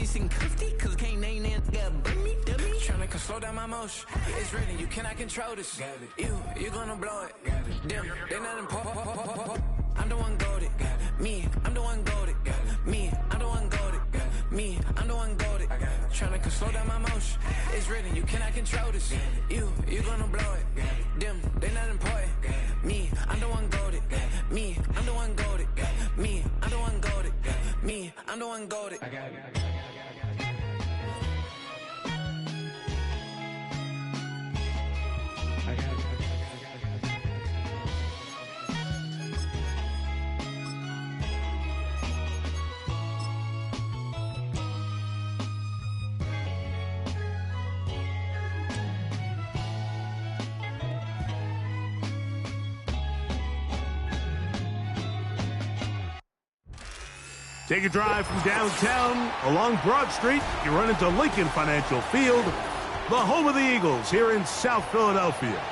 sing Kufti, cause can't name that guy me. Tryna slow down my motion. It's written, you cannot control this. You gonna blow it. Them, they not important. I'm the one goated. Me, I'm the one goated. Me, I'm the one goated. Me, I'm the one goated. Tryna slow down my motion. It's written, you cannot control this. You gonna blow it. Them, they not important. Me, I'm the one goated. Me, I'm the one goated. Me, I'm the one goated. Me, I'm the one goated. Take a drive from downtown along Broad Street. You run into Lincoln Financial Field, the home of the Eagles here in South Philadelphia.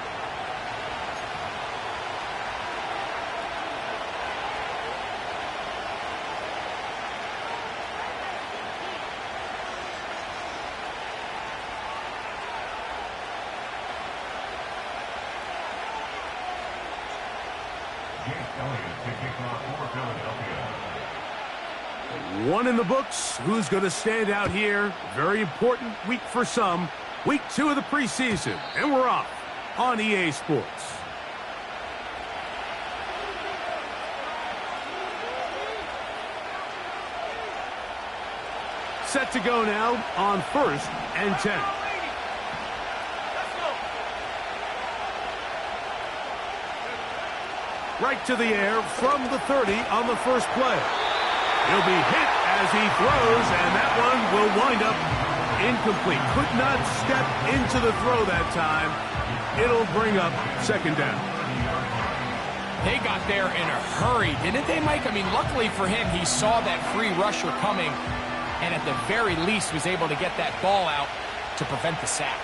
One in the books. Who's going to stand out here? Very important week for some. Week 2 of the preseason. And we're off on EA Sports. Set to go now on 1st and 10. Right to the air from the 30 on the first play. He'll be hit as he throws, and that one will wind up incomplete. Could not step into the throw that time. It'll bring up second down. They got there in a hurry, didn't they, Mike? I mean, luckily for him, he saw that free rusher coming, and at the very least was able to get that ball out to prevent the sack.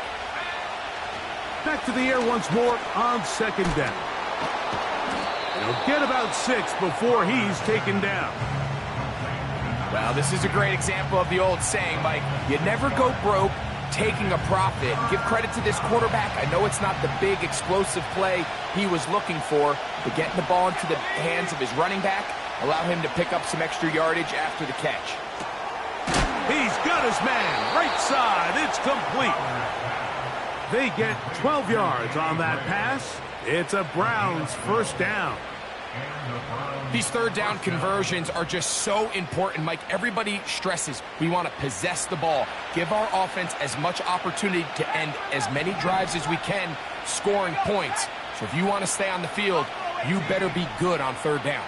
Back to the air once more on second down. He'll get about 6 before he's taken down. Well, this is a great example of the old saying, Mike, you never go broke taking a profit. Give credit to this quarterback. I know it's not the big explosive play he was looking for, but getting the ball into the hands of his running back allow him to pick up some extra yardage after the catch. He's got his man, right side, it's complete. They get 12 yards on that pass. It's a Browns first down. These third down conversions are just so important, Mike. Everybody stresses we want to possess the ball, give our offense as much opportunity to end as many drives as we can, scoring points. So if you want to stay on the field, you better be good on third down.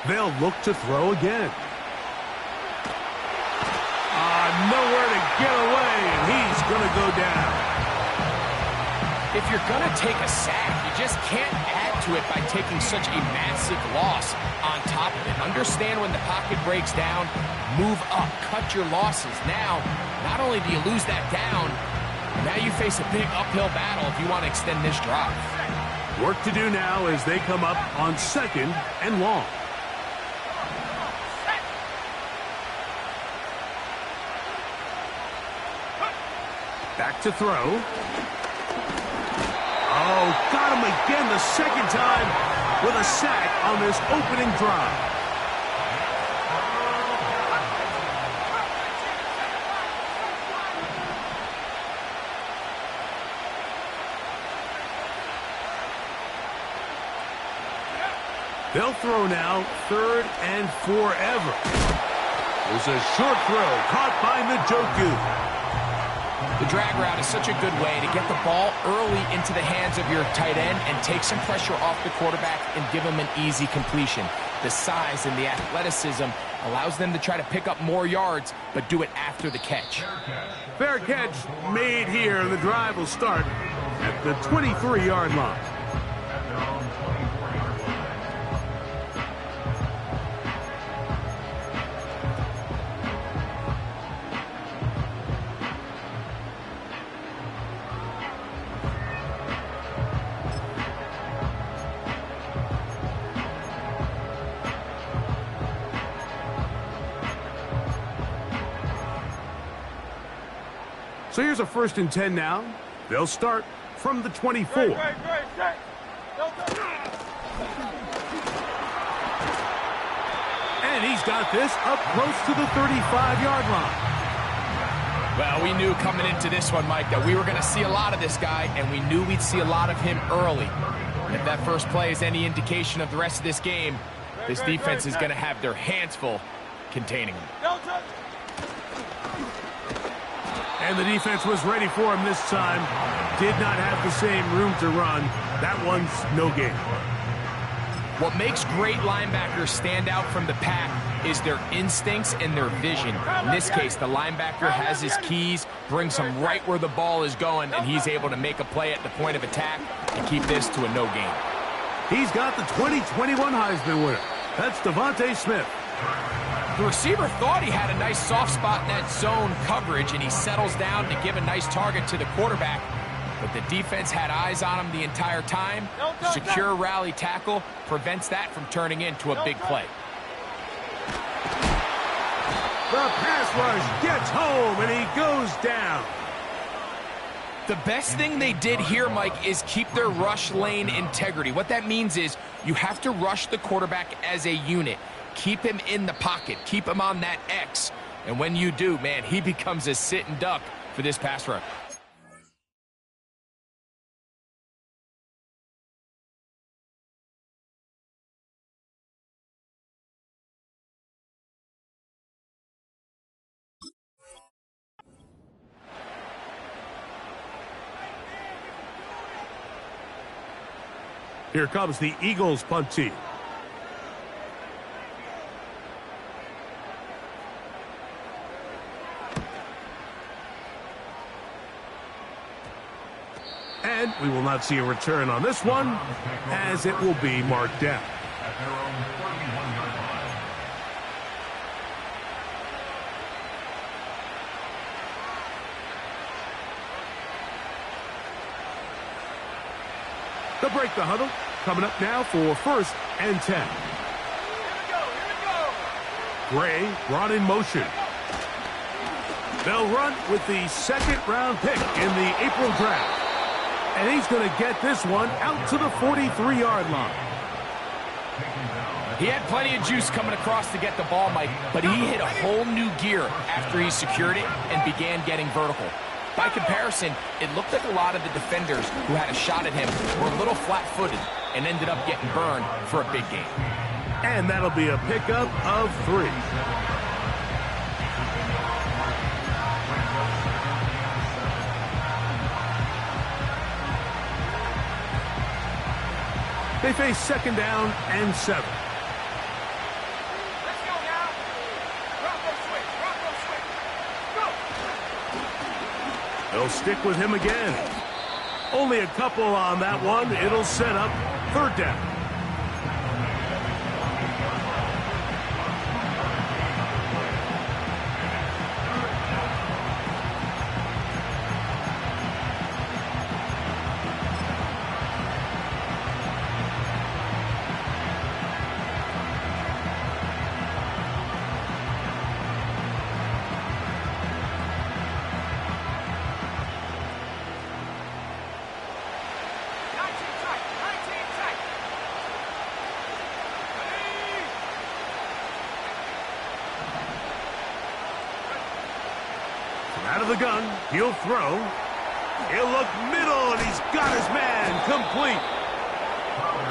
They'll look to throw again. Nowhere to get away, and he's going to go down. If you're going to take a sack, you just can't add to it by taking such a massive loss on top of it. Understand when the pocket breaks down, move up, cut your losses. Now, not only do you lose that down, now you face a big uphill battle if you want to extend this drive. Work to do now as they come up on second and long. Back to throw. Oh, got him again the second time with a sack on this opening drive. They'll throw now, 3rd and forever. There's a short throw caught by Njoku. The drag route is such a good way to get the ball early into the hands of your tight end and take some pressure off the quarterback and give him an easy completion. The size and the athleticism allows them to try to pick up more yards, but do it after the catch. Fair catch made here, and the drive will start at the 23-yard line. So here's a 1st and 10 now. They'll start from the 24. And he's got this up close to the 35-yard line. Well, we knew coming into this one, Mike, that we were going to see a lot of this guy, and we knew we'd see a lot of him early. If that first play is any indication of the rest of this game, this defense is going to have their hands full containing him. And the defense was ready for him this time. Did not have the same room to run. That one's no gain. What makes great linebackers stand out from the pack is their instincts and their vision. In this case, the linebacker has his keys, brings him right where the ball is going, and he's able to make a play at the point of attack and keep this to a no gain. He's got the 2021 Heisman winner. That's Devontae Smith. The receiver thought he had a nice soft spot in that zone coverage, and he settles down to give a nice target to the quarterback. But the defense had eyes on him the entire time. Secure rally tackle prevents that from turning into a big play. The pass rush gets home, and he goes down. The best thing they did here, Mike, is keep their rush lane integrity. What that means is you have to rush the quarterback as a unit. Keep him in the pocket. Keep him on that X. And when you do, man, he becomes a sitting duck for this pass rush. Here comes the Eagles punt team. And we will not see a return on this one, as it will be marked down. They'll break the huddle. Coming up now for 1st and 10. Gray brought in motion. They'll run with the 2nd-round pick in the April draft. And he's going to get this one out to the 43-yard line. He had plenty of juice coming across to get the ball, Mike, but he hit a whole new gear after he secured it and began getting vertical. By comparison, it looked like a lot of the defenders who had a shot at him were a little flat-footed and ended up getting burned for a big gain. And that'll be a pickup of 3. They face 2nd down and 7. Let's go now. Bronco switch. Bronco switch. Go. They'll stick with him again. Only a couple on that one. It'll set up 3rd down. Out of the gun, he'll throw. He'll look middle, and he's got his man complete.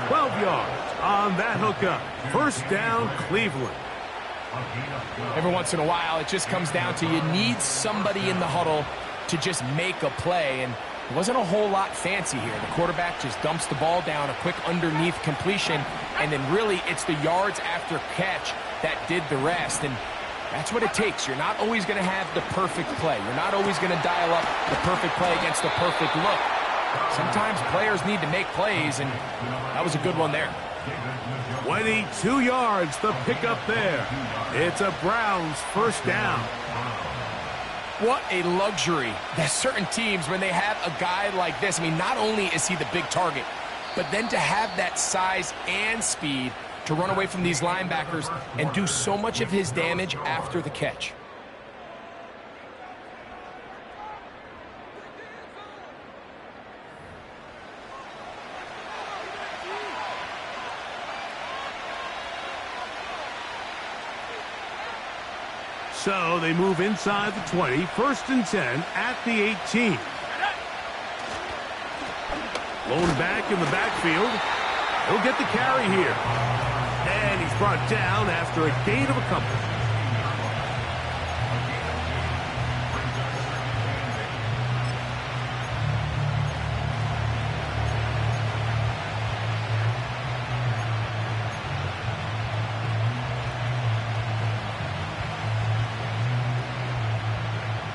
12 yards on that hookup. 1st down, Cleveland. Every once in a while, it just comes down to you need somebody in the huddle to just make a play, and it wasn't a whole lot fancy here. The quarterback just dumps the ball down, a quick underneath completion, and then really it's the yards after catch that did the rest. And that's what it takes. You're not always going to have the perfect play. You're not always going to dial up the perfect play against the perfect look. Sometimes players need to make plays, and that was a good one there. 22 yards, the pickup there. It's a Browns 1st down. What a luxury that certain teams, when they have a guy like this, I mean, not only is he the big target, but then to have that size and speed to run away from these linebackers and do so much of his damage after the catch. So they move inside the 20, 1st and 10 at the 18. Blown back in the backfield. He'll get the carry here. And he's brought down after a gain of a couple.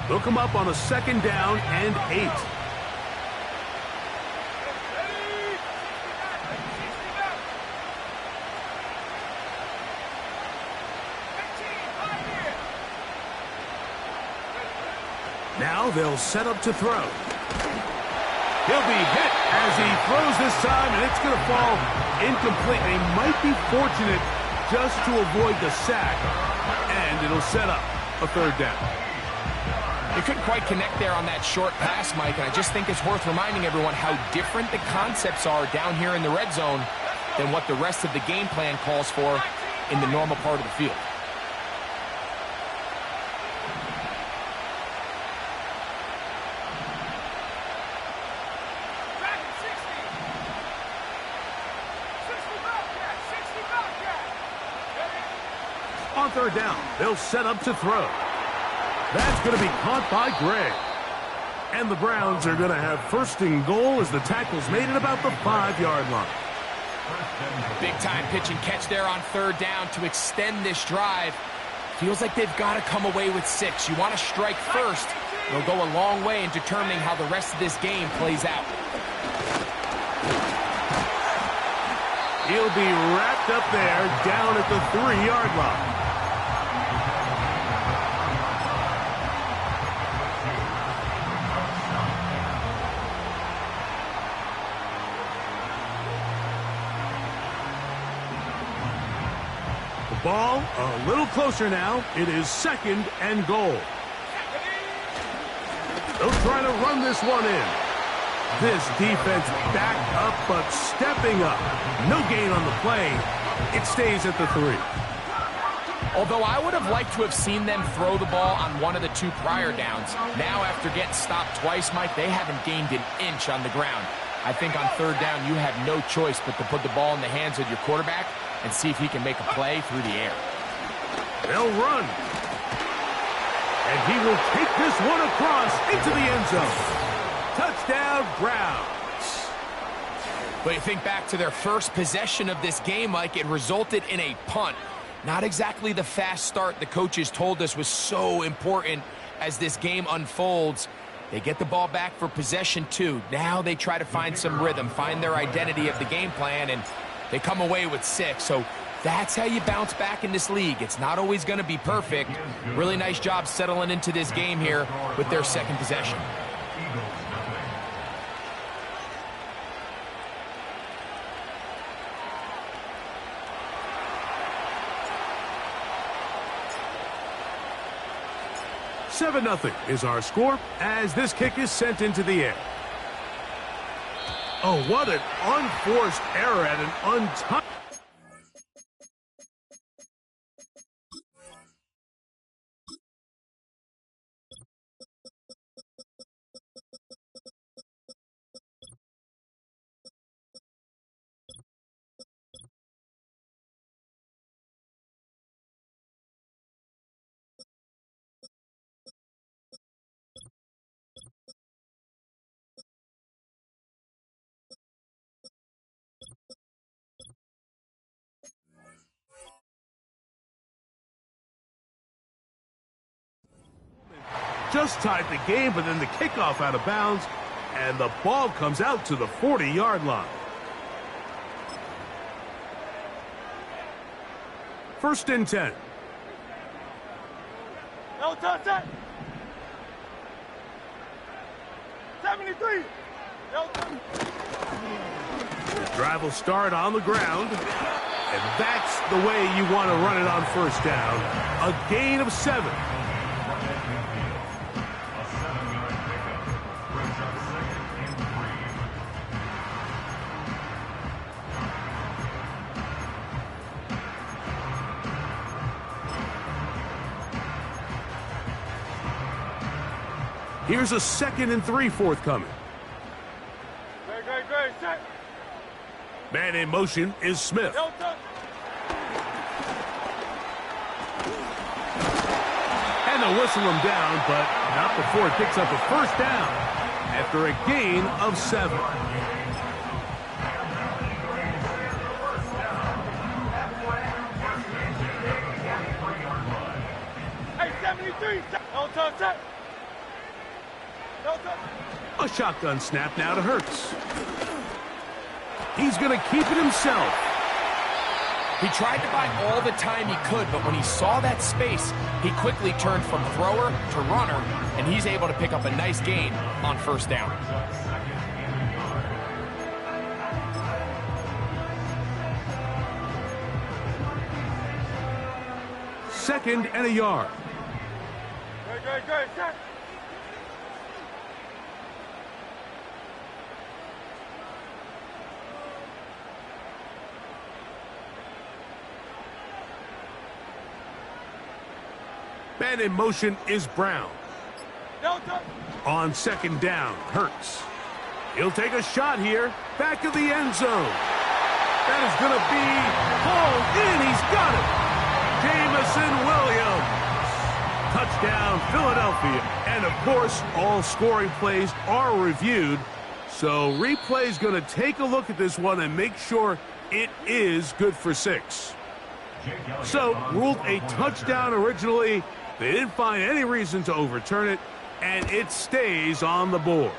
They'll come up on a 2nd down and 8. Now they'll set up to throw. He'll be hit as he throws this time, and it's going to fall incomplete. They might be fortunate just to avoid the sack, and it'll set up a 3rd down. They couldn't quite connect there on that short pass, Mike, and I just think it's worth reminding everyone how different the concepts are down here in the red zone than what the rest of the game plan calls for in the normal part of the field. On 3rd down, they'll set up to throw. That's going to be caught by Gray. And the Browns are going to have 1st and goal as the tackle's made at about the 5-yard line. Big-time pitch and catch there on 3rd down to extend this drive. Feels like they've got to come away with 6. You want to strike first. It'll go a long way in determining how the rest of this game plays out. He'll be wrapped up there down at the 3-yard line. Ball a little closer now. It is 2nd and goal. They'll try to run this one in. This defense back up but stepping up. No gain on the play. It stays at the 3. Although I would have liked to have seen them throw the ball on one of the 2 prior downs. Now after getting stopped twice, Mike, they haven't gained an inch on the ground. I think on 3rd down you have no choice but to put the ball in the hands of your quarterback and see if he can make a play through the air. They'll run. And he will take this one across into the end zone. Touchdown, Browns. But you think back to their first possession of this game, Mike, it resulted in a punt. Not exactly the fast start the coaches told us was so important as this game unfolds. They get the ball back for possession 2. Now they try to find some rhythm, find their identity of the game plan, and they come away with 6. So that's how you bounce back in this league. It's not always going to be perfect. Really nice job settling into this game here with their 2nd possession. Seven 0 is our score as this kick is sent into the air. Oh, what an unforced error at an untouched. Just tied the game, but then the kickoff out of bounds, and the ball comes out to the 40-yard line. 1st and 10. No touch. 73. No touch. The drive will start on the ground, and that's the way you want to run it on 1st down. A gain of 7. Here's a 2nd and 3 forthcoming. Great, set. Man in motion is Smith. No touch. And they'll whistle him down, but not before it picks up a first down after a gain of 7. Hey, 73. No touch. No touch. A shotgun snap now to Hurts. He's going to keep it himself. He tried to buy all the time he could, but when he saw that space, he quickly turned from thrower to runner, and he's able to pick up a nice gain on first down. Second and a yard. Great, set. Man in motion is Brown. No touch. On 2nd down, Hurts. He'll take a shot here. Back of the end zone. That is going to be hauled in. He's got it. Jamison Williams. Touchdown, Philadelphia. And, of course, all scoring plays are reviewed. So replay's going to take a look at this one and make sure it is good for 6. So, ruled a touchdown originally. They didn't find any reason to overturn it, and it stays on the board.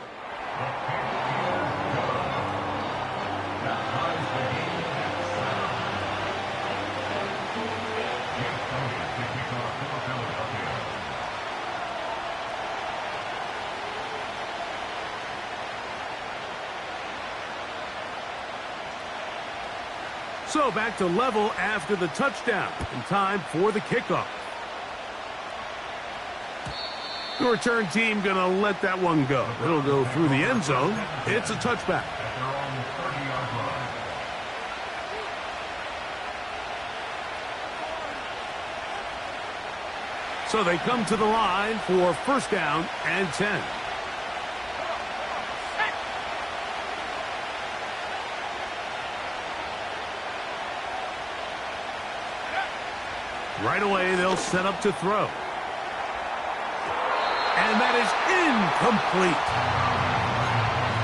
So back to level after the touchdown, and time for the kickoff. The return team going to let that one go. It'll go through the end zone. It's a touchback. So they come to the line for first down and 10. Right away, they'll set up to throw. And that is incomplete.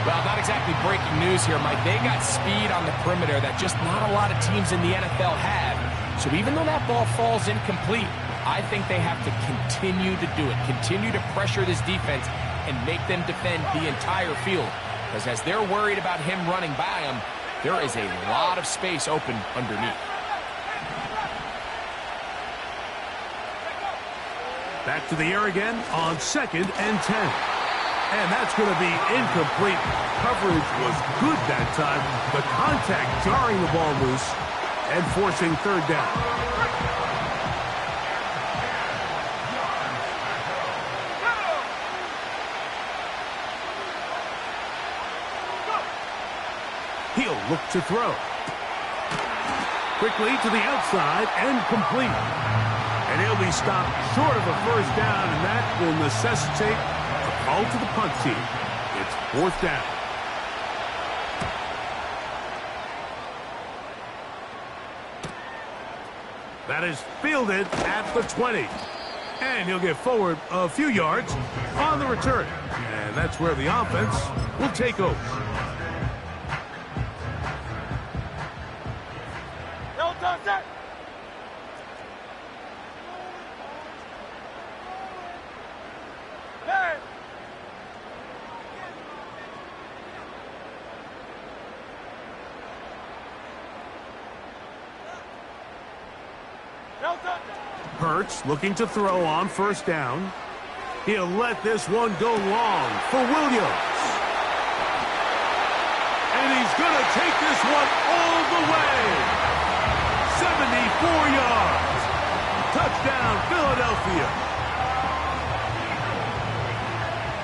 Well, not exactly breaking news here, Mike. They got speed on the perimeter that just not a lot of teams in the NFL have. So even though that ball falls incomplete, I think they have to continue to do it. Continue to pressure this defense and make them defend the entire field. Because as they're worried about him running by them, there is a lot of space open underneath. Back to the air again on 2nd and 10. And that's going to be incomplete. Coverage was good that time. The contact jarring the ball loose and forcing 3rd down. He'll look to throw. Quickly to the outside and complete. And he'll be stopped short of a first down, and that will necessitate a call to the punt team. It's 4th down. That is fielded at the 20. And he'll get forward a few yards on the return. And that's where the offense will take over. No touch. Hey. No touch. Hurts looking to throw on first down. He'll let this one go long for Williams. And he's going to take this one all the way. 74 yards. Touchdown, Philadelphia.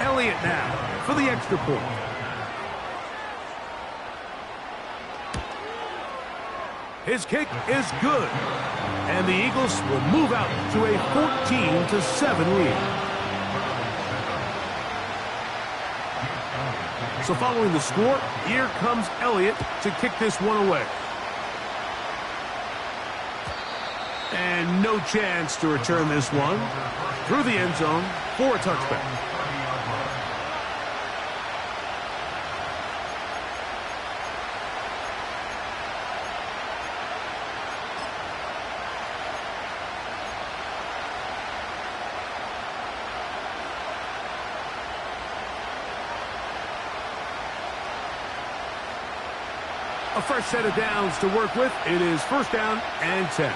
Elliott now for the extra point. His kick is good. And the Eagles will move out to a 14-7 lead. So following the score, here comes Elliott to kick this one away. And no chance to return this one through the end zone for a touchback. A fresh set of downs to work with. It is first down and 10.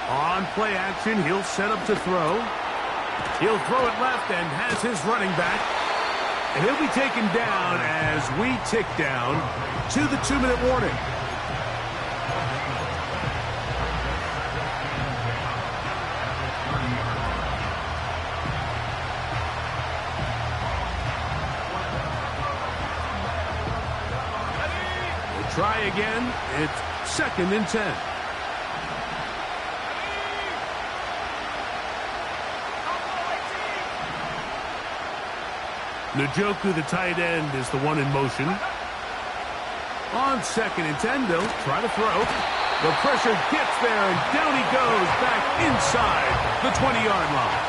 On play action, he'll set up to throw. He'll throw it left and has his running back. And he'll be taken down as we tick down to the 2-minute warning. Try again. It's second and 10. Njoku, the tight end, is the one in motion. On second and 10, they'll try to throw. The pressure gets there, and down he goes back inside the 20-yard line.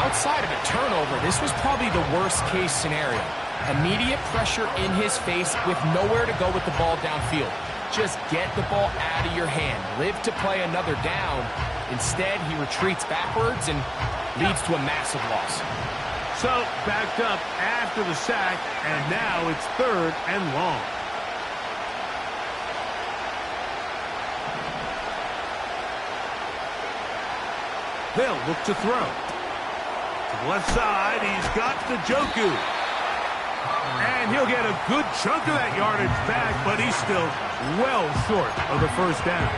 Outside of a turnover, this was probably the worst-case scenario. Immediate pressure in his face with nowhere to go with the ball downfield. Just get the ball out of your hand. Live to play another down. Instead, he retreats backwards and leads to a massive loss. So, backed up after the sack, and now it's third and long. They'll look to throw. To the left side, he's got Njoku. And he'll get a good chunk of that yardage back, but he's still well short of the first down.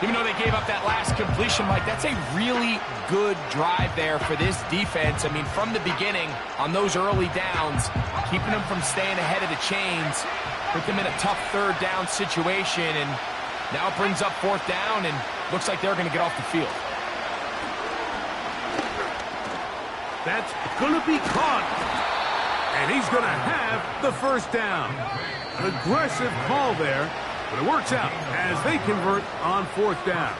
Even though they gave up that last completion, Mike, that's a really good drive there for this defense. I mean, from the beginning, on those early downs, keeping them from staying ahead of the chains, put them in a tough third down situation, and now it brings up fourth down, and looks like they're going to get off the field. That's going to be caught. And he's going to have the first down. An aggressive call there, but it works out as they convert on fourth down.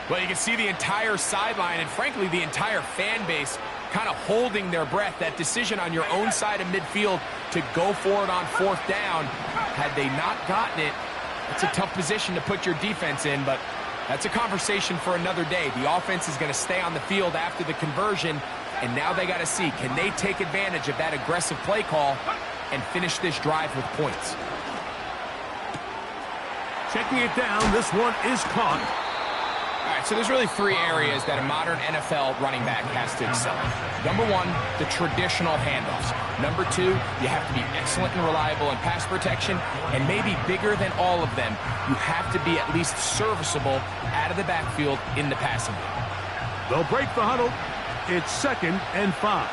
Well, you can see the entire sideline and, frankly, the entire fan base kind of holding their breath. That decision on your own side of midfield to go for it on fourth down, had they not gotten it, it's a tough position to put your defense in, but that's a conversation for another day. The offense is going to stay on the field after the conversion, and now they got to see, can they take advantage of that aggressive play call and finish this drive with points? Checking it down, this one is caught. All right, so there's really three areas that a modern NFL running back has to excel in. Number one, the traditional handoffs. Number two, you have to be excellent and reliable in pass protection, and maybe bigger than all of them, you have to be at least serviceable out of the backfield in the passing game. They'll break the huddle. It's second and 5.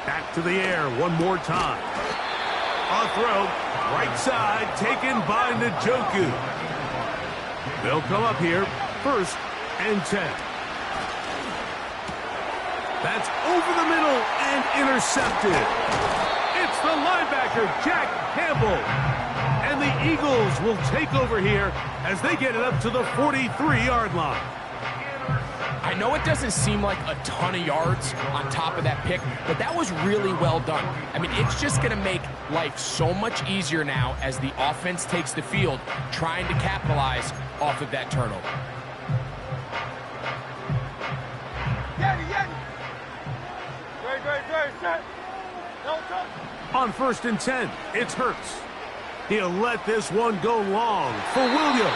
Back to the air one more time. On throw, right side, taken by Njoku. They'll come up here, first and 10. That's over the middle and intercepted. It's the linebacker, Jack Campbell. And the Eagles will take over here as they get it up to the 43-yard line. I know it doesn't seem like a ton of yards on top of that pick, but that was really well done. I mean, it's just going to make life so much easier now as the offense takes the field, trying to capitalize off of that turnover. On first and 10, it's Hurts. He'll let this one go long for Williams.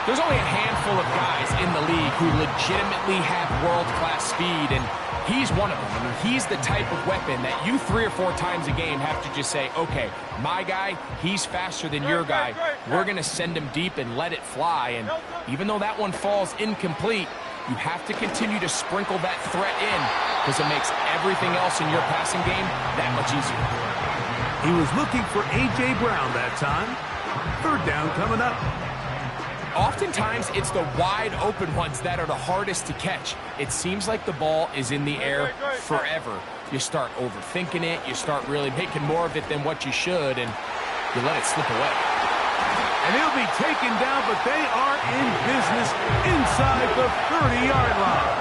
There's only a handful of guys in the league who legitimately have world-class speed, and he's one of them. I mean, he's the type of weapon that you 3 or 4 times a game have to just say, okay, my guy, he's faster than your guy. We're going to send him deep and let it fly. And even though that one falls incomplete, you have to continue to sprinkle that threat in because it makes everything else in your passing game that much easier. He was looking for A.J. Brown that time. 3rd down coming up. Oftentimes, it's the wide open ones that are the hardest to catch. It seems like the ball is in the air forever. You start overthinking it, you start really making more of it than what you should, and you let it slip away. And he'll be taken down, but they are in business inside the 30-yard line.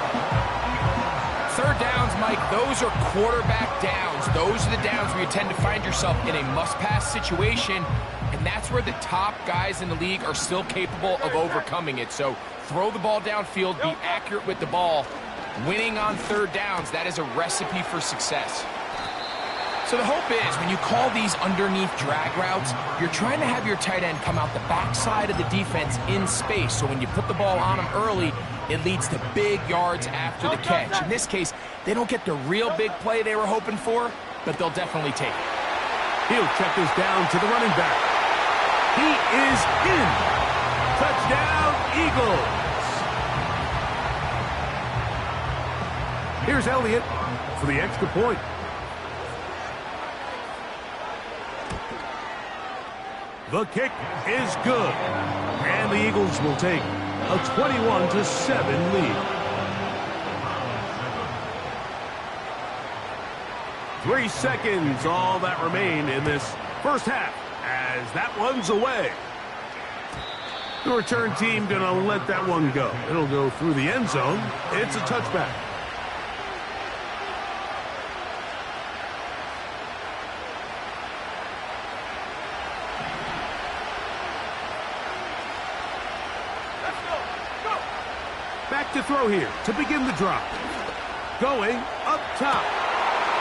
3rd downs, Mike, those are quarterback downs. Those are the downs where you tend to find yourself in a must-pass situation, and that's where the top guys in the league are still capable of overcoming it. So throw the ball downfield, be accurate with the ball. Winning on 3rd downs, that is a recipe for success. So the hope is when you call these underneath drag routes, you're trying to have your tight end come out the backside of the defense in space. So when you put the ball on him early, it leads to big yards after the catch. In this case, they don't get the real big play they were hoping for, but they'll definitely take it. He'll check this down to the running back. He is in. Touchdown, Eagles. Here's Elliott for the extra point. The kick is good. And the Eagles will take a 21-7 lead. 3 seconds, all that remain in this first half, as that one's away. The return team gonna let that one go. It'll go through the end zone. It's a touchback. Back to throw here to begin the drive. Going up top.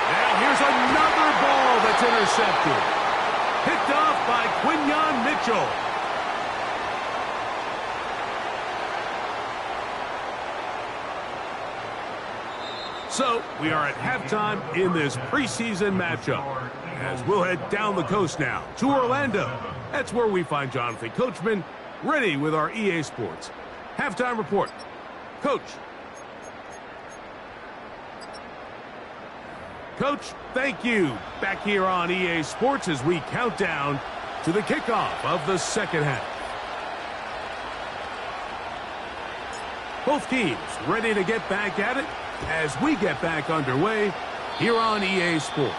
And here's another ball that's intercepted. Picked off by Quinyon Mitchell. So we are at halftime in this preseason matchup. As we'll head down the coast now to Orlando. That's where we find Jonathan Coachman ready with our EA Sports halftime report. Coach. Coach, thank you. Back here on EA Sports as we count down to the kickoff of the second half. Both teams ready to get back at it as we get back underway here on EA Sports.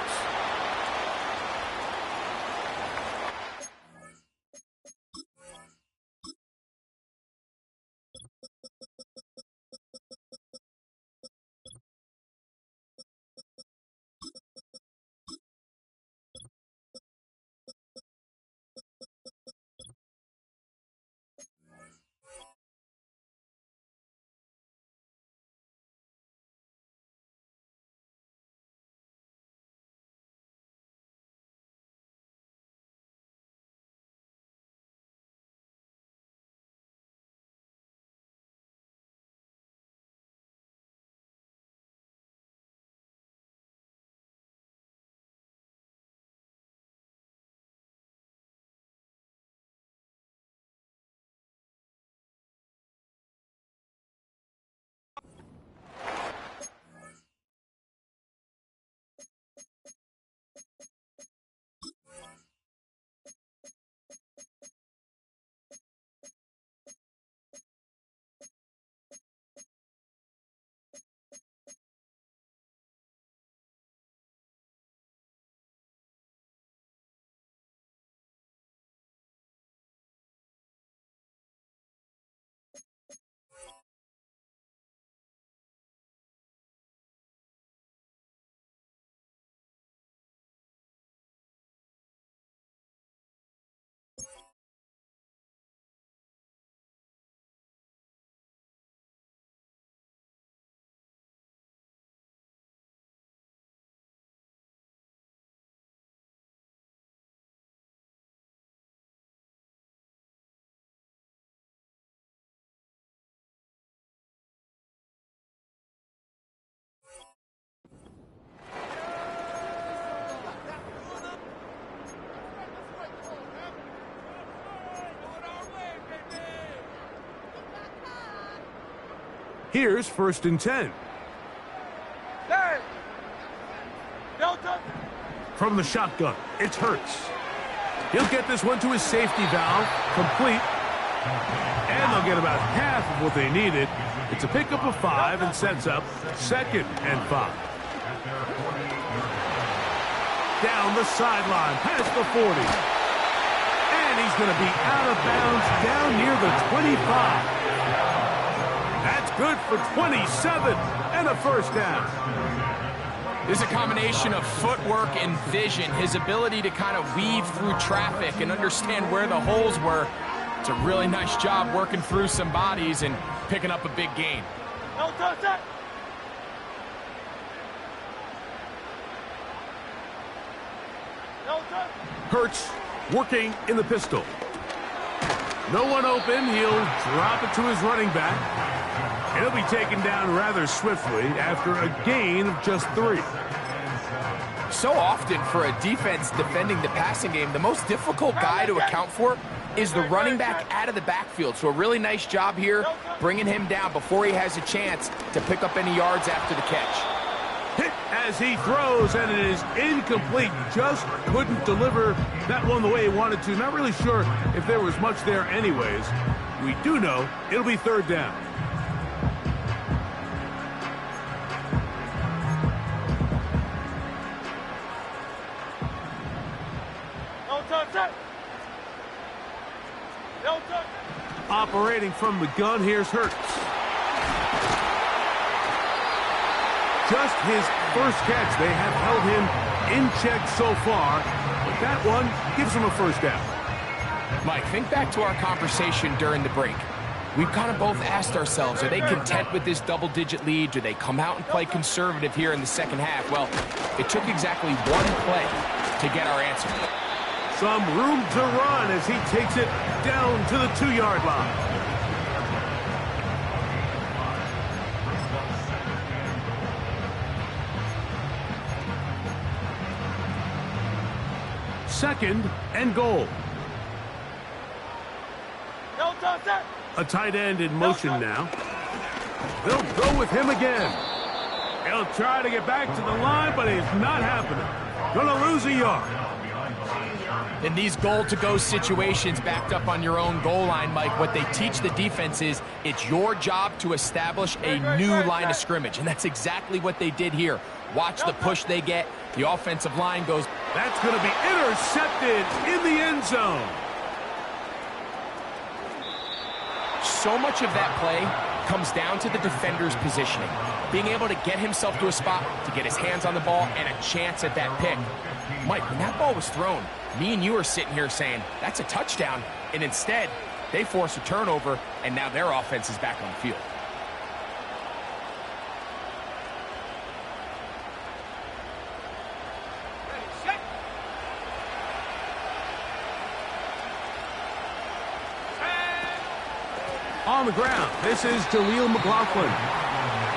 Here's 1st and 10. Hey! Delta! From the shotgun, it's Hurts. He'll get this one to his safety valve, complete. And they'll get about half of what they needed. It's a pickup of 5 and sets up 2nd and 5. Down the sideline, past the 40. And he's going to be out of bounds down near the 25. That's good for 27 and a 1st down. There's a combination of footwork and vision, his ability to kind of weave through traffic and understand where the holes were. It's a really nice job working through some bodies and picking up a big gain. No touch! No touch! Hurts working in the pistol. No one open. He'll drop it to his running back. And he'll be taken down rather swiftly after a gain of just 3. So often for a defense defending the passing game, the most difficult guy to account for is the running back out of the backfield. So a really nice job here bringing him down before he has a chance to pick up any yards after the catch. Hit as he throws, and it is incomplete. Just couldn't deliver that one the way he wanted to. Not really sure if there was much there anyways. We do know it'll be 3rd down. No touch! No touch! Operating from the gun, here's Hurts. Just his 1st catch. They have held him in check so far, but that one gives him a 1st down. Mike, think back to our conversation during the break. We've kind of both asked ourselves, are they content with this double-digit lead? Do they come out and play conservative here in the 2nd half? Well, it took exactly one play to get our answer. Some room to run as he takes it down to the 2-yard line. Second and goal. No touch! A tight end in motion now. They'll go with him again. He'll try to get back to the line, but it's not happening. Gonna lose a yard. In these goal-to-go situations backed up on your own goal line, Mike, what they teach the defense is it's your job to establish a new line of scrimmage, and that's exactly what they did here. Watch the push they get. The offensive line goes. That's going to be intercepted in the end zone. So much of that play comes down to the defender's positioning. Being able to get himself to a spot, to get his hands on the ball, and a chance at that pick. Mike, when that ball was thrown, me and you are sitting here saying, that's a touchdown, and instead, they force a turnover, and now their offense is back on the field. On the ground, this is Jaleel McLaughlin.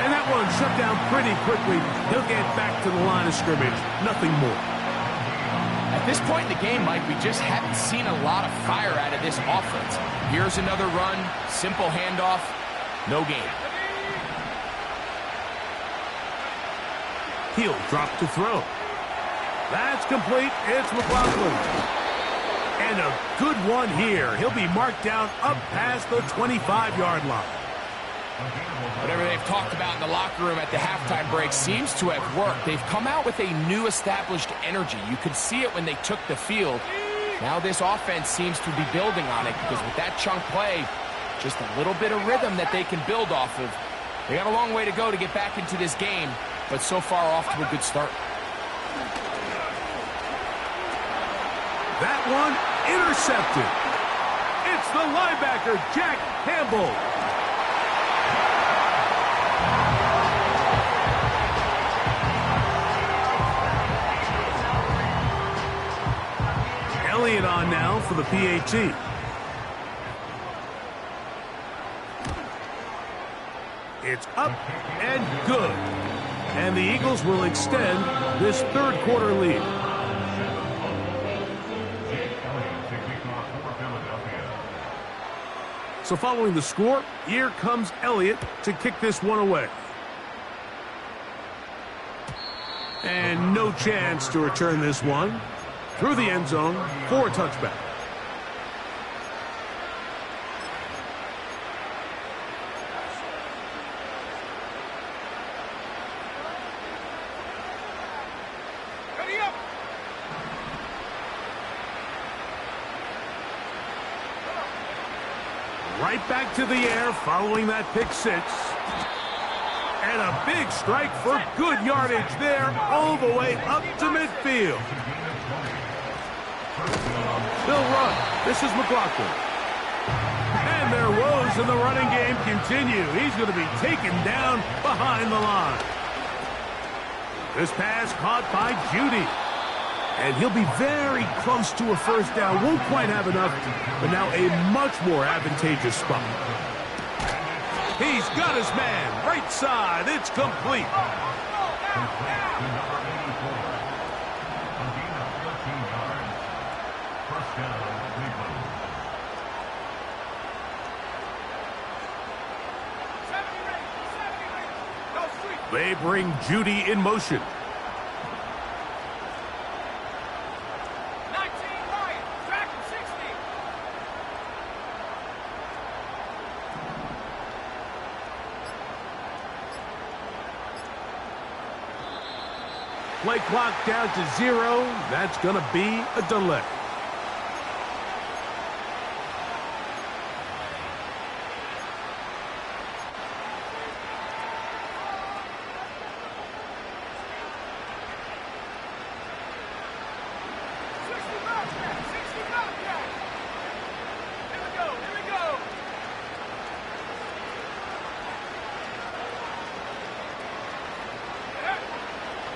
And that one shut down pretty quickly. He'll get back to the line of scrimmage. Nothing more. At this point in the game, Mike, we just haven't seen a lot of fire out of this offense. Here's another run, simple handoff, no gain. He'll drop to throw. That's complete. It's McLaughlin. And a good one here. He'll be marked down up past the 25-yard line. Whatever they've talked about in the locker room at the halftime break seems to have worked. They've come out with a new established energy. You could see it when they took the field. Now this offense seems to be building on it because with that chunk play, just a little bit of rhythm that they can build off of. They got a long way to go to get back into this game, but so far off to a good start. That one intercepted. It's the linebacker, Jack Campbell. Elliott on now for the PAT. It's up and good. And the Eagles will extend this third quarter lead. So following the score, here comes Elliott to kick this one away. And no chance to return this one through the end zone for a touchback. Ready up. Right back to the air following that pick six. And a big strike for good yardage there all the way up to midfield. They'll run. This is McLaughlin. And their woes in the running game continue. He's going to be taken down behind the line. This pass caught by Judy. And he'll be very close to a first down. Won't quite have enough, but now a much more advantageous spot. He's got his man, right side, it's complete. They bring Judy in motion. 19 Ryan, track him 60. Play clock down to 0. That's going to be a delay.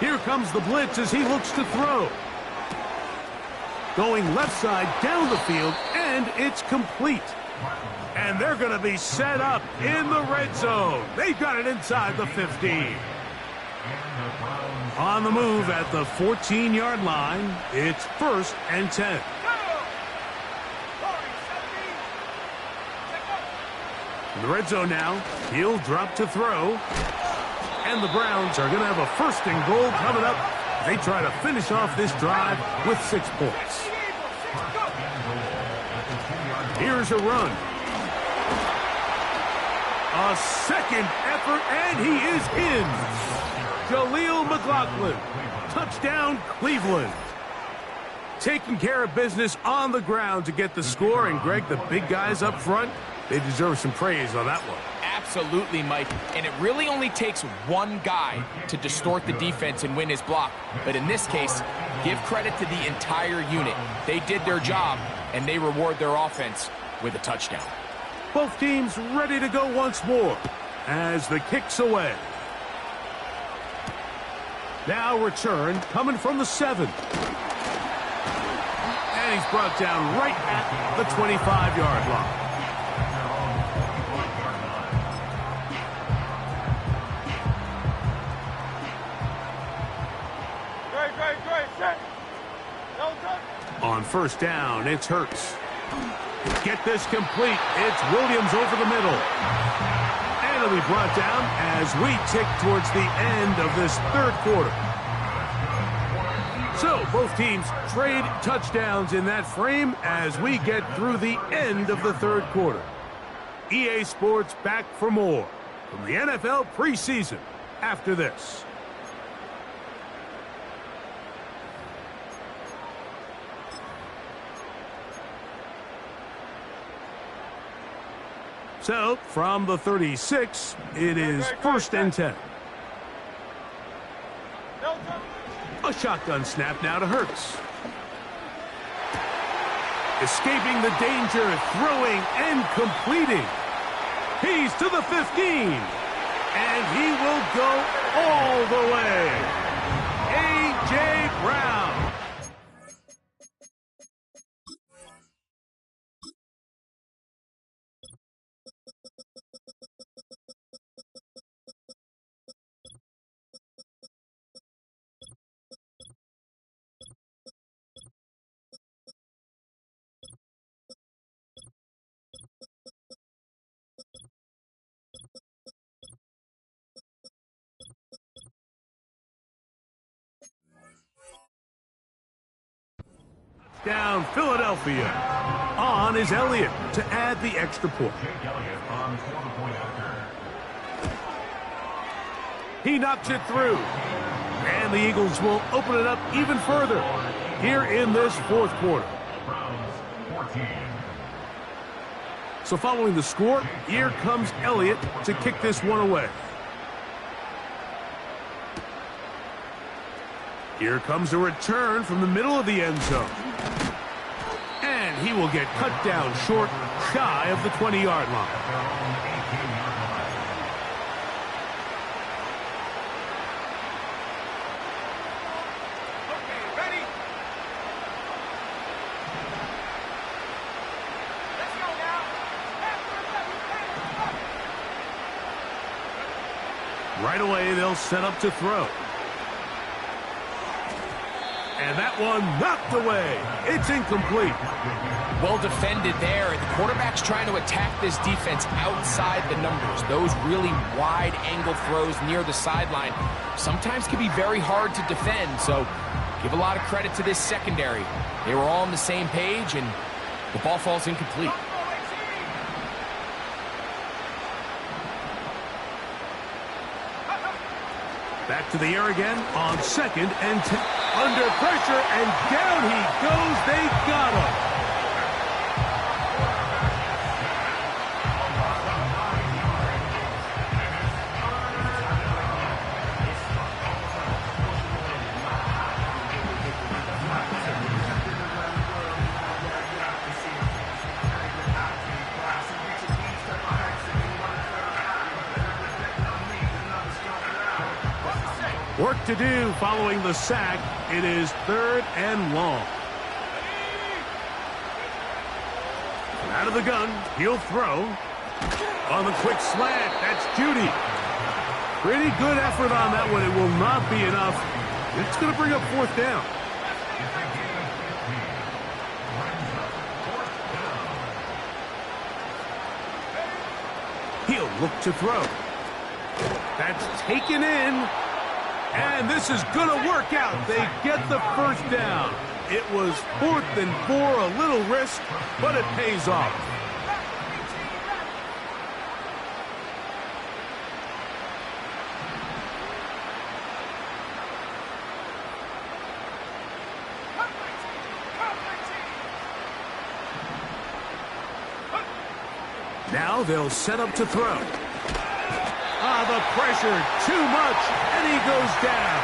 Here comes the blitz as he looks to throw. Going left side down the field, and it's complete. And they're going to be set up in the red zone. They've got it inside the 15. On the move at the 14-yard line, it's 1st and 10. In the red zone now, he'll drop to throw. And the Browns are going to have a 1st and goal coming up. They try to finish off this drive with 6 points. Here's a run. A second effort, and he is in. Jaleel McLaughlin. Touchdown, Cleveland. Taking care of business on the ground to get the score. And, Greg, the big guys up front, they deserve some praise on that one. Absolutely, Mike. And it really only takes one guy to distort the defense and win his block. But in this case, give credit to the entire unit. They did their job, and they reward their offense with a touchdown. Both teams ready to go once more as the kick's away. Now return coming from the 7. And he's brought down right at the 25-yard line. On 1st down, it's Hurts. Get this complete. It's Williams over the middle. And it'll be brought down as we tick towards the end of this 3rd quarter. So both teams trade touchdowns in that frame as we get through the end of the 3rd quarter. EA Sports back for more from the NFL preseason after this. So, from the 36, it is 1st and 10. A shotgun snap now to Hurts. Escaping the danger, throwing and completing. He's to the 15. And he will go all the way. A.J. Brown. Down Philadelphia. On is Elliott to add the extra point. He knocks it through. And the Eagles will open it up even further here in this fourth quarter. So following the score, here comes Elliott to kick this one away. Here comes a return from the middle of the end zone. And he will get cut down short, shy of the 20-yard line. Right away, they'll set up to throw. And that one knocked away. It's incomplete. Well defended there. The quarterback's trying to attack this defense outside the numbers. Those really wide angle throws near the sideline sometimes can be very hard to defend. So give a lot of credit to this secondary. They were all on the same page, and the ball falls incomplete. Back to the air again on second and 10. Under pressure, and down he goes. They got him. Work to do following the sack. It is 3rd and long. Out of the gun, he'll throw. On the quick slant, that's Judy. Pretty good effort on that one. It will not be enough. It's going to bring up 4th down. He'll look to throw. That's taken in. And this is going to work out. They get the 1st down. It was 4th and 4, a little risk, but it pays off. Now they'll set up to throw. The pressure, too much, and he goes down.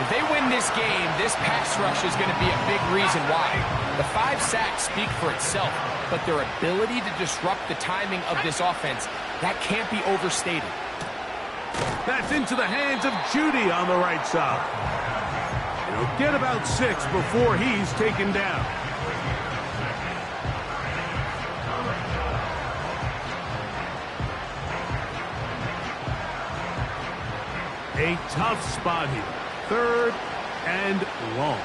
If they win this game, this pass rush is going to be a big reason why. The 5 sacks speak for itself, but their ability to disrupt the timing of this offense, that can't be overstated. That's into the hands of Judy on the right side. He'll get about 6 before he's taken down. A tough spot here. 3rd and long.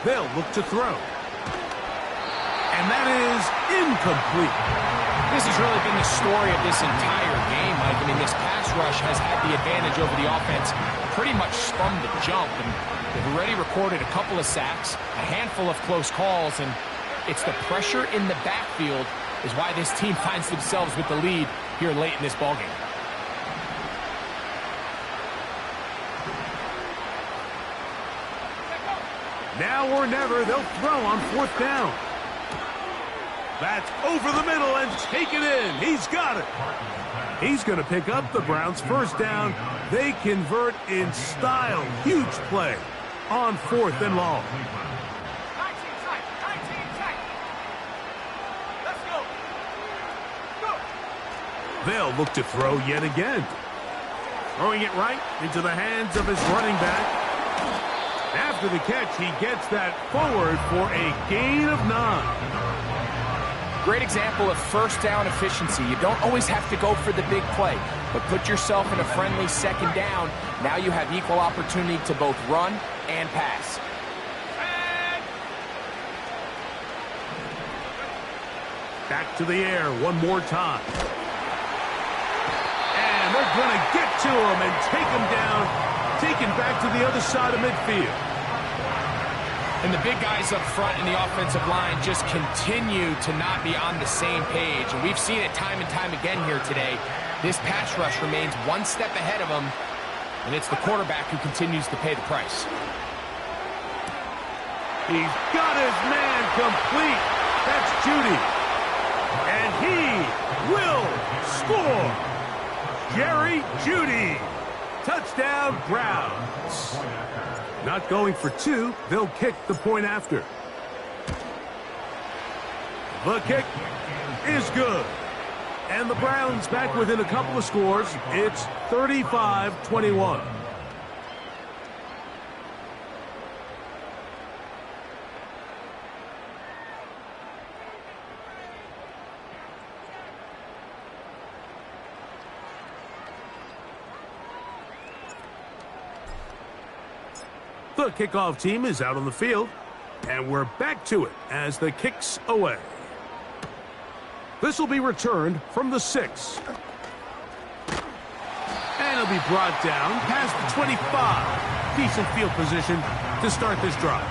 They'll look to throw. And that is incomplete. This has really been the story of this entire game, Mike. I mean, this pass rush has had the advantage over the offense pretty much from the jump. And they've already recorded a couple of sacks, a handful of close calls, and it's the pressure in the backfield is why this team finds themselves with the lead here late in this ballgame. Now or never, they'll throw on 4th down. That's over the middle and taken in. He's got it. He's going to pick up the Browns' 1st down. They convert in style. Huge play on 4th and long. They'll look to throw yet again. Throwing it right into the hands of his running back. After the catch, he gets that forward for a gain of 9. Great example of 1st down efficiency. You don't always have to go for the big play, but put yourself in a friendly 2nd down. Now you have equal opportunity to both run and pass. Back to the air one more time. And they're going to get to him and take him down taken back to the other side of midfield. And the big guys up front in the offensive line just continue to not be on the same page. And we've seen it time and time again here today. This pass rush remains one step ahead of them, and it's the quarterback who continues to pay the price. He's got his man complete. That's Judy. And he will score. Jerry Judy. Touchdown, Browns. Not going for two. They'll kick the point after. The kick is good. And the Browns back within a couple of scores. It's 35-21. The kickoff team is out on the field, and we're back to it as the kick's away. This will be returned from the 6. And it'll be brought down past the 25. Decent field position to start this drive.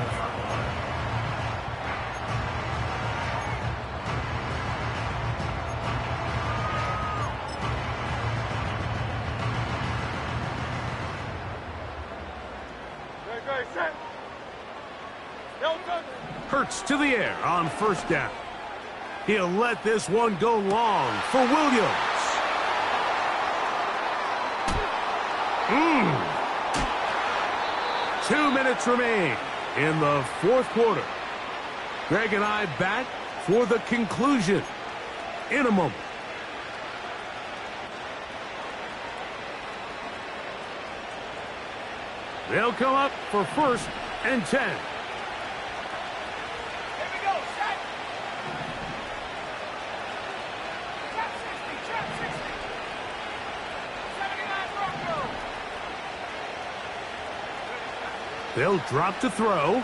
Hurts to the air on first down. He'll let this one go long for Williams. 2 minutes remain in the fourth quarter. Greg and I back for the conclusion in a moment. They'll come up for 1st and 10. They'll drop to throw.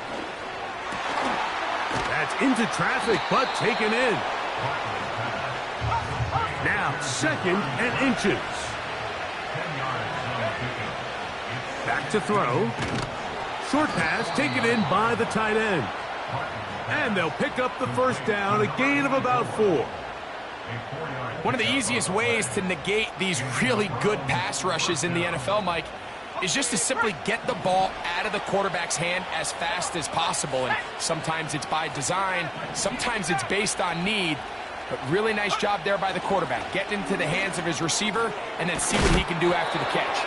That's into traffic, but taken in. Now 2nd and inches. Back to throw. Short pass taken in by the tight end. And they'll pick up the first down, a gain of about 4. One of the easiest ways to negate these really good pass rushes in the NFL, Mike, is just to simply get the ball out of the quarterback's hand as fast as possible. And sometimes it's by design, sometimes it's based on need. But really nice job there by the quarterback. Getting into the hands of his receiver and then see what he can do after the catch.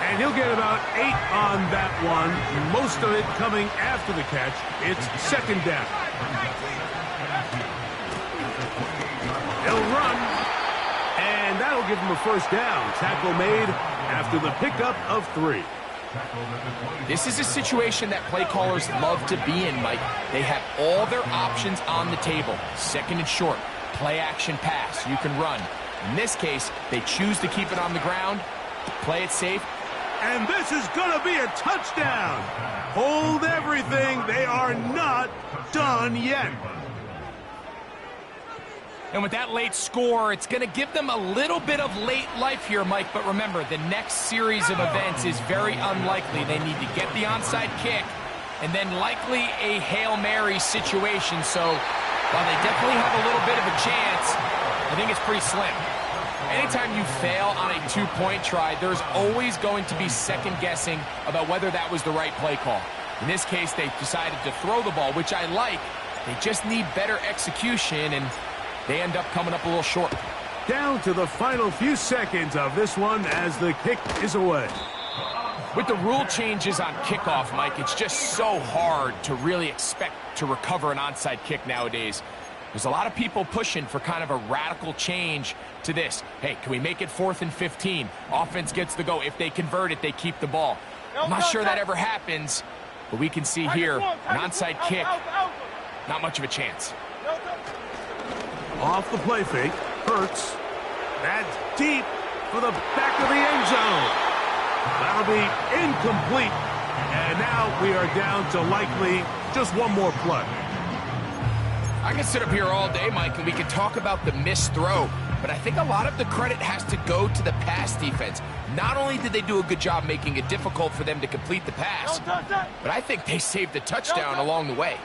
And he'll get about 8 on that one. Most of it coming after the catch. It's 2nd down. He'll run. And that'll give him a first down. Tackle made after the pickup of 3. This is a situation that play callers love to be in, Mike. They have all their options on the table. 2nd and short, play action pass. You can run. In this case, they choose to keep it on the ground, play it safe. And this is going to be a touchdown. Hold everything. They are not done yet. And with that late score, it's going to give them a little bit of late life here, Mike. But remember, the next series of events is very unlikely. They need to get the onside kick and then likely a Hail Mary situation. So while they definitely have a little bit of a chance, I think it's pretty slim. Anytime you fail on a 2-point try, there's always going to be second guessing about whether that was the right play call. In this case, they decided to throw the ball, which I like. They just need better execution, and they end up coming up a little short. Down to the final few seconds of this one as the kick is away. With the rule changes on kickoff, Mike, it's just so hard to really expect to recover an onside kick nowadays. There's a lot of people pushing for kind of a radical change to this. Hey, can we make it 4th and 15? Offense gets the go. If they convert it, they keep the ball. I'm not sure that ever happens, but we can see here an onside kick, not much of a chance. Off the play fake, Hurts. That's deep for the back of the end zone. That'll be incomplete. And now we are down to likely just one more play. I can sit up here all day, Mike, and we can talk about the missed throw. but I think a lot of the credit has to go to the pass defense. Not only did they do a good job making it difficult for them to complete the pass, but I think they saved the touchdown along the way.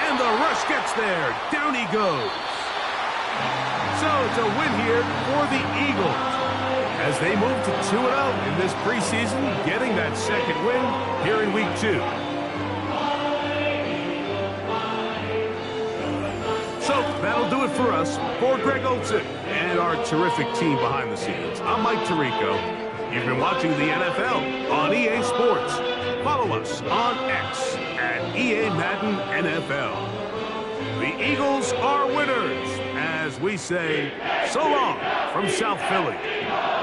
And the rush gets there. Down he goes. So it's a win here for the Eagles as they move to 2-0 in this preseason, getting that second win here in Week 2. So that'll do it for us. For Greg Olson and our terrific team behind the scenes, I'm Mike Tirico. You've been watching the NFL on EA Sports. Follow us on X at EA Madden NFL. The Eagles are winners, as we say so long from South Philly.